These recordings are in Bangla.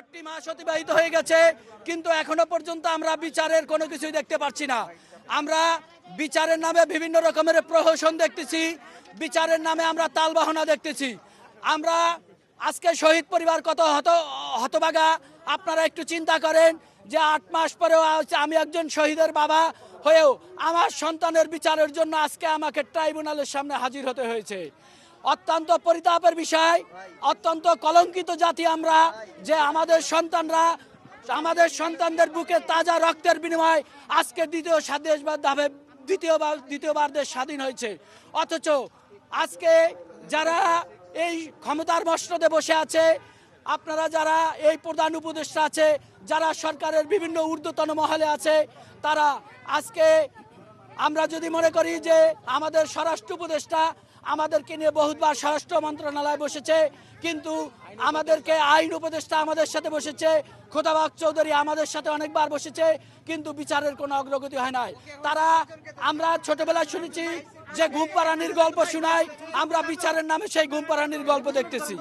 8টি মাস অতিবাহিত হয়ে গেছে, কিন্তু এখনো পর্যন্ত আমরা বিচারের কোনো কিছুই দেখতে পাচ্ছি না। আমরা বিচারের নামে বিভিন্ন রকমের প্রহসন দেখতেছি, বিচারের নামে আমরা তালবাহনা দেখতেছি। আমরা আজকে শহীদ পরিবার কত হতভাগা, আপনারা একটু চিন্তা করেন যে 8 মাস পরেও আমি একজন শহীদের বাবা হয়েও আমার সন্তানের বিচারের জন্য আজকে আমাকে ট্রাইব্যুনালের সামনে হাজির হতে হয়েছে। অত্যন্ত পরিতাপের বিষয়, অত্যন্ত কলঙ্কিত জাতি আমরা, যে আমাদের সন্তানদের বুকে তাজা রক্তের বিনিময়ে আজকে দ্বিতীয়বার দেশ স্বাধীন হয়েছে। অথচ আজকে যারা এই ক্ষমতার মসনদে বসে আছে, আপনারা যারা এই প্রধান উপদেষ্টা আছে, যারা সরকারের বিভিন্ন ঊর্ধ্বতন মহলে আছে, তারা আজকে আমরা যদি মনে করি যে আমাদের স্বরাষ্ট্র উপদেষ্টা আমাদেরকে নিয়ে বহুতবার স্বরাষ্ট্র মন্ত্রণালয়ে বসেছে, কিন্তু আমাদেরকে আইন উপদেষ্টা আমাদের সাথে বসেছে, খোদাবাগ চৌধুরী আমাদের সাথে অনেকবার বসেছে, কিন্তু বিচারের কোনো অগ্রগতি হয় নাই। আমরা ছোটবেলায় শুনেছি যে ঘুমপাড়ানির গল্প শোনায়, আমরা বিচারের নামে সেই ঘুমপাড়ানির গল্প দেখতেছি।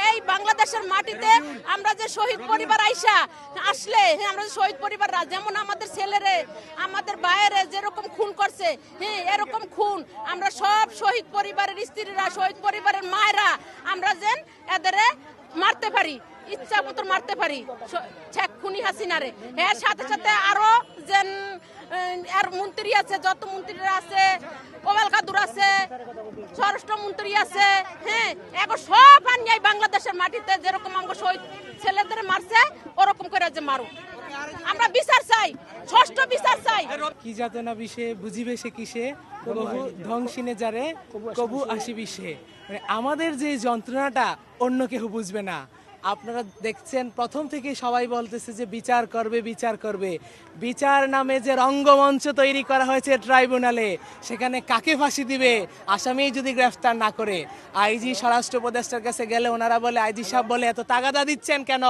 এই বাংলাদেশের মাটিতে আমরা যে শহীদ পরিবার আসলে আমরা শহীদ পরিবার, যেমন আমাদের ছেলেরে আমাদের ভাইয়েরে যেরকম খুন করছে, এরকম খুন আমরা সব শহীদ পরিবারের স্ত্রীরা, শহীদ পরিবারের মায়েরা আমরা যেন এদের মারতে পারি, ইচ্ছা মতো মারতে পারি শেখ খুনি হাসিনারে। এর সাথে সাথে আরো যেন আর মন্ত্রী আছে, যত মন্ত্রীরা আছে, ওবাল কাদুর আছে, স্বরাষ্ট্রমন্ত্রী আছে, এখন সব আনিয়াই বাংলাদেশের মাটিতে যেরকম আমরা শহীদ ছেলেদের মারছে ওরকম করে যে মারুক। আমরা বিচার চাই, ষষ্ঠ বিচার চাই। কি যাতনা বিষে বুঝিবে সে কিসে, বহু ধ্বংসিনে যারে কবু আসিবি সে। মানে আমাদের যে যন্ত্রণাটা অন্য কেউ বুঝবে না। আপনারা দেখছেন প্রথম থেকে সবাই বলতেছে যে বিচার করবে বিচার করবে। বিচার নামে যে রঙ্গমঞ্চ তৈরি করা হয়েছে ট্রাইব্যুনালে, সেখানে কাকে ফাঁসি দিবে আসামি যদি গ্রেফতার না করে। আইজি স্বরাষ্ট্র উপদেষ্টার কাছে গেলে ওনারা বলে, আইজি সাহেব বলে এত তাগাদা দিচ্ছেন কেন,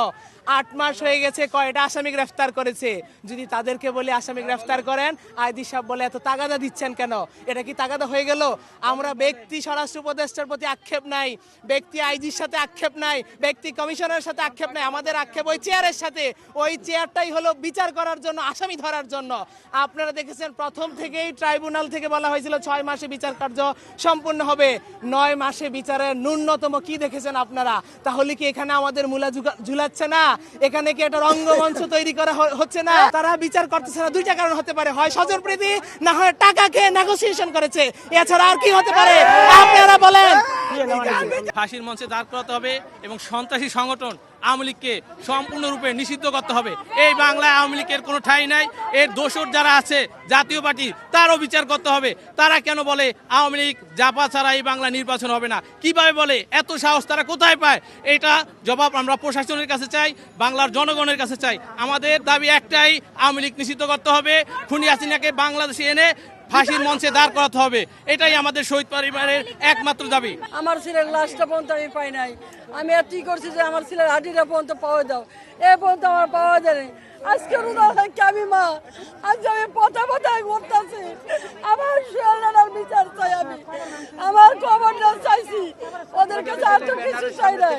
8 মাস হয়ে গেছে, কয়টা আসামি গ্রেফতার করেছে। যদি তাদেরকে বলে আসামি গ্রেফতার করেন, আইজি সাহেব বলে এত তাগাদা দিচ্ছেন কেন। এটা কি তাগাদা হয়ে গেল? আমরা ব্যক্তি স্বরাষ্ট্র উপদেষ্টার প্রতি আক্ষেপ নাই, ব্যক্তি আইজির সাথে আক্ষেপ নাই, ব্যক্তি কমিশনের সাথে আক্ষেপ নাই, আমাদের আক্ষেপ ওই চেয়ারের সাথে। ওই চেয়ারটাই হলো বিচার করার জন্য, আসামি ধরার জন্য। আপনারা দেখেছেন প্রথম থেকেই ট্রাইব্যুনাল থেকে বলা হয়েছিল 6 মাসে বিচার কার্য সম্পূর্ণ হবে, 9 মাসে বিচারের ন্যূনতম কি দেখেছেন আপনারা? তাহলে কি এখানে আমাদের মূলা ঝুলাচ্ছে না? এখানে কি একটা রঙ্গমঞ্চ তৈরি করা হচ্ছে না? তারা বিচার করতেছে না, দুইটা কারণ হতে পারে, হয় স্বজনপ্রীতি, না হয় টাকা খেয়ে নেগোসিয়েশন করেছে। এছাড়া আর কি হতে পারে আপনারা বলেন? ফাঁসির মঞ্চে দাঁড় করাতে হবে এবং সন্ত্রাসী সংগঠন আওয়ামী লীগকে সম্পূর্ণরূপে নিষিদ্ধ করতে হবে। এই বাংলায় আওয়ামী লীগের কোনো ঠাঁই নাই। এর দোসর যারা আছে জাতীয় পার্টি, তারও বিচার করতে হবে। তারা কেন বলে আওয়ামী লীগ জাপা ছাড়া এই বাংলা নির্বাচন হবে না? কিভাবে বলে? এত সাহস তারা কোথায় পায়? এটা জবাব আমরা প্রশাসনের কাছে চাই, বাংলার জনগণের কাছে চাই। আমাদের দাবি একটাই, আওয়ামী লীগ নিষিদ্ধ করতে হবে, খুনি হাসিনাকে বাংলাদেশে এনে ফাঁসির মঞ্চে দাঁড় করাতে হবে। এটাই আমাদের শহীদ পরিবারের একমাত্র দাবি। আমার ছেলের লাশটা পর্যন্ত আমি পাই নাই। আমি এতই করছি যে আমার ছেলের হাঁটিটা পর্যন্ত পাওয়া দাও, এ পর্যন্ত আমার পাওয়া যায়নি। আজকে আমি মা, আজ আমি পথায় ঘুরতেছি, আমার ছেলের বিচার চাই, আমি আমার খবরটা চাইছি, ওদের কাছে আর তো কিছু চাই না।